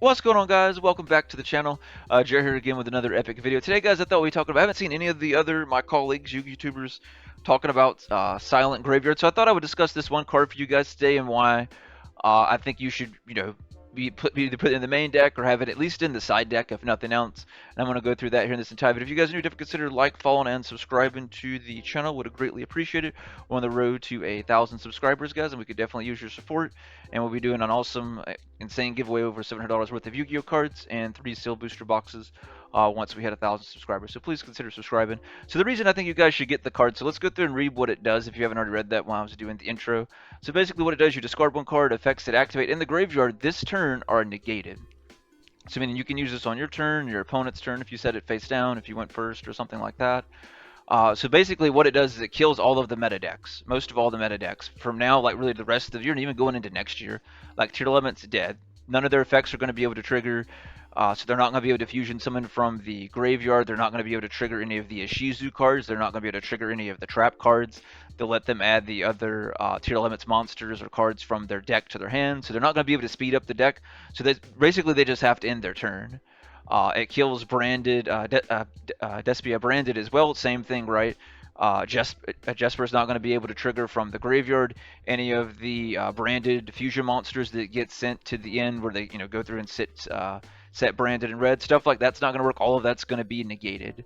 What's going on, guys? Welcome back to the channel. Jerry here again with another epic video. Today, guys, I thought we'd talk about. I haven't seen any of the other my colleagues, you YouTubers, talking about Silent Graveyard, so I thought I would discuss this one card for you guys today and why I think you should, either put it in the main deck or have it at least in the side deck, if nothing else. And I'm going to go through that here in this entire video. If you guys are new, definitely consider like, following, and subscribing to the channel. Would greatly appreciate it. We're on the road to 1,000 subscribers, guys, and we could definitely use your support. And we'll be doing an awesome, insane giveaway over $700 worth of Yu-Gi-Oh cards and 3 seal booster boxes once we hit 1,000 subscribers. So please consider subscribing. So the reason I think you guys should get the card, so let's go through and read what it does if you haven't already read that while I was doing the intro. So basically what it does, you discard one card, effects that activate in the graveyard this turn are negated. So meaning you can use this on your turn, your opponent's turn if you set it face down, if you went first or something like that. So basically what it does is it kills all of the meta decks, most of all the meta decks. From now, like really the rest of the year and even going into next year, like Tier Element's dead. None of their effects are going to be able to trigger, so they're not going to be able to fusion summon from the graveyard. They're not going to be able to trigger any of the Ishizu cards. They're not going to be able to trigger any of the trap cards. They'll let them add the other Tier Elements monsters or cards from their deck to their hand, so they're not going to be able to speed up the deck. So basically they just have to end their turn. It kills branded, Despia branded as well. Same thing, right? Jesper is not going to be able to trigger from the graveyard any of the branded fusion monsters that get sent to the end where they go through and set branded in red. Stuff like that's not going to work. All of that's going to be negated.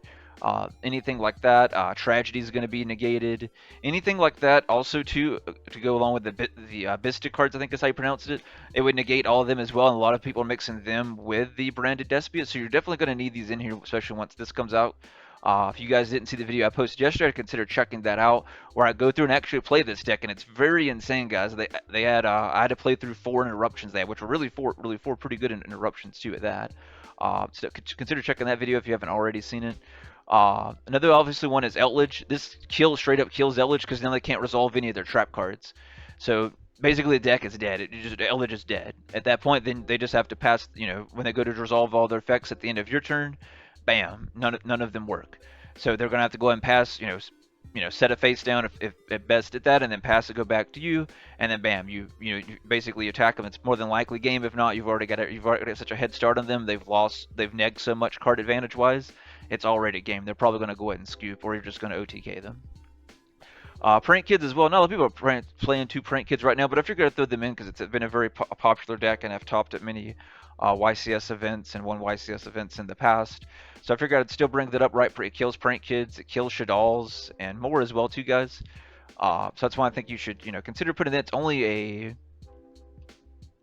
Anything like that, tragedy is going to be negated. Anything like that, also to go along with the Bistic cards, I think is how you pronounce it. It would negate all of them as well, and a lot of people are mixing them with the branded Despia, so you're definitely going to need these in here, especially once this comes out. If you guys didn't see the video I posted yesterday, I'd consider checking that out, where I go through and actually play this deck, and it's very insane, guys. They had I had to play through 4 interruptions they had, which were really four pretty good interruptions too at that. So consider checking that video if you haven't already seen it. Another obviously one is Eldritch. This straight up kills Eldritch because now they can't resolve any of their trap cards. So basically the deck is dead. Eldritch is dead. At that point, then they just have to pass. When they go to resolve all their effects at the end of your turn, bam, none of them work. So they're gonna have to go ahead and pass. Set a face down if at best at that, and then pass it, go back to you, and then bam, you basically attack them. It's more than likely game. If not, you've already got such a head start on them. They've negged so much card advantage wise. It's already game. They're probably going to go ahead and scoop, or you're just going to OTK them. Prank Kids as well. Not a lot of people are playing 2 Prank Kids right now, but I figured I'd throw them in because it's been a very popular deck, and I've topped at many YCS events and won YCS events in the past. So I figured I'd still bring that up. Right, it kills Prank Kids, it kills Shaddolls, and more as well too, guys. So that's why I think you should consider putting it. It's only a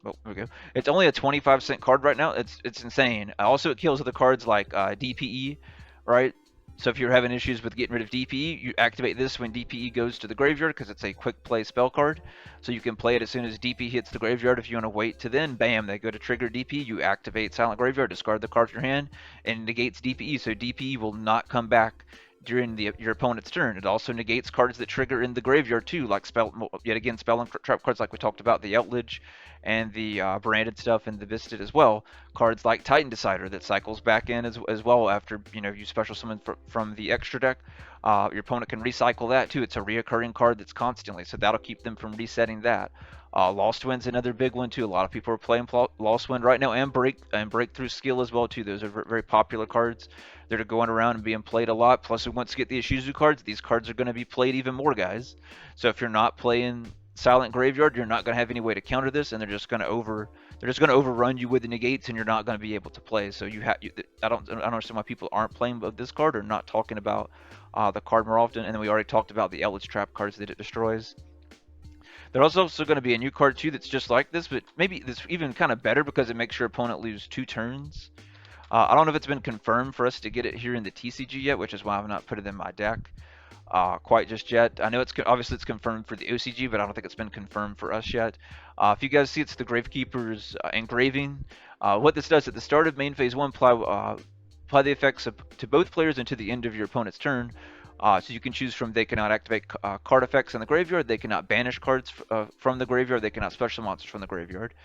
there we go. It's only a 25-cent card right now. It's insane. Also, it kills other cards like DPE, right? So if you're having issues with getting rid of DPE, you activate this when DPE goes to the graveyard because it's a quick play spell card. So you can play it as soon as DPE hits the graveyard. If you want to wait to then, bam, they go to trigger DPE. You activate Silent Graveyard, discard the card from your hand, and it negates DPE. So DPE will not come back during your opponent's turn. It also negates cards that trigger in the graveyard too, like spell and trap cards like we talked about, the Outledge and the branded stuff and the Visted as well. Cards like Titan Decider that cycles back in as well after you special summon from the extra deck. Your opponent can recycle that too. It's a reoccurring card that's constantly, so that'll keep them from resetting that. Lost Wind's another big one too. A lot of people are playing Lost Wind right now, and Breakthrough Skill as well too. Those are very popular cards that are going around and being played a lot. Plus, once you get the Ishizu cards, these cards are going to be played even more, guys. So if you're not playing Silent Graveyard, you're not going to have any way to counter this, and they're just going to overrun you with the negates, and you're not going to be able to play. So I don't understand why people aren't playing this card or not talking about the card more often. And then we already talked about the Eldritch Trap cards that it destroys. There's also going to be a new card too that's just like this, but maybe this even kind of better because it makes your opponent lose 2 turns. I don't know if it's been confirmed for us to get it here in the TCG yet, which is why I've not put it in my deck quite just yet. I know obviously it's confirmed for the OCG, but I don't think it's been confirmed for us yet. If you guys see, it's the Gravekeeper's Engraving. What this does at the start of main phase 1, apply the effects to both players until the end of your opponent's turn. So you can choose from they cannot activate card effects in the graveyard, they cannot banish cards from the graveyard, they cannot special monsters from the graveyard.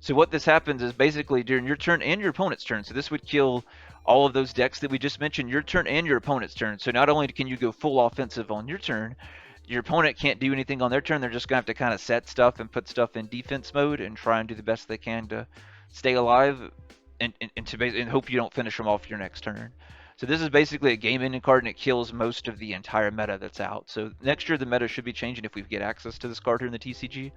So what this happens is basically during your turn and your opponent's turn. So this would kill all of those decks that we just mentioned, your turn and your opponent's turn. So not only can you go full offensive on your turn, your opponent can't do anything on their turn. They're just going to have to kind of set stuff and put stuff in defense mode and try and do the best they can stay alive and hope you don't finish them off your next turn. So this is basically a game-ending card, and it kills most of the entire meta that's out. So next year the meta should be changing if we get access to this card here in the TCG.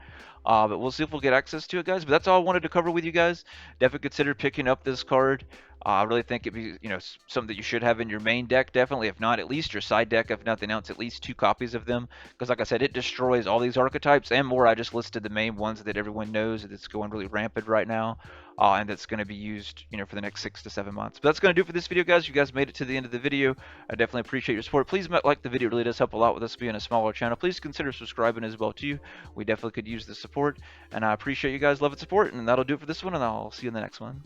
But we'll see if we'll get access to it, guys. But that's all I wanted to cover with you guys. Definitely consider picking up this card. I really think it'd be, something that you should have in your main deck, definitely. If not, at least your side deck. If nothing else, at least 2 copies of them. Because like I said, it destroys all these archetypes and more. I just listed the main ones that everyone knows that's going really rampant right now. And that's going to be used, for the next 6 to 7 months. But that's going to do it for this video, guys. You guys made it to the end of the video. I definitely appreciate your support. Please like the video. It really does help a lot with us being a smaller channel. Please consider subscribing as well, too. We definitely could use the support. And I appreciate you guys' love and support. And that'll do it for this one, and I'll see you in the next one.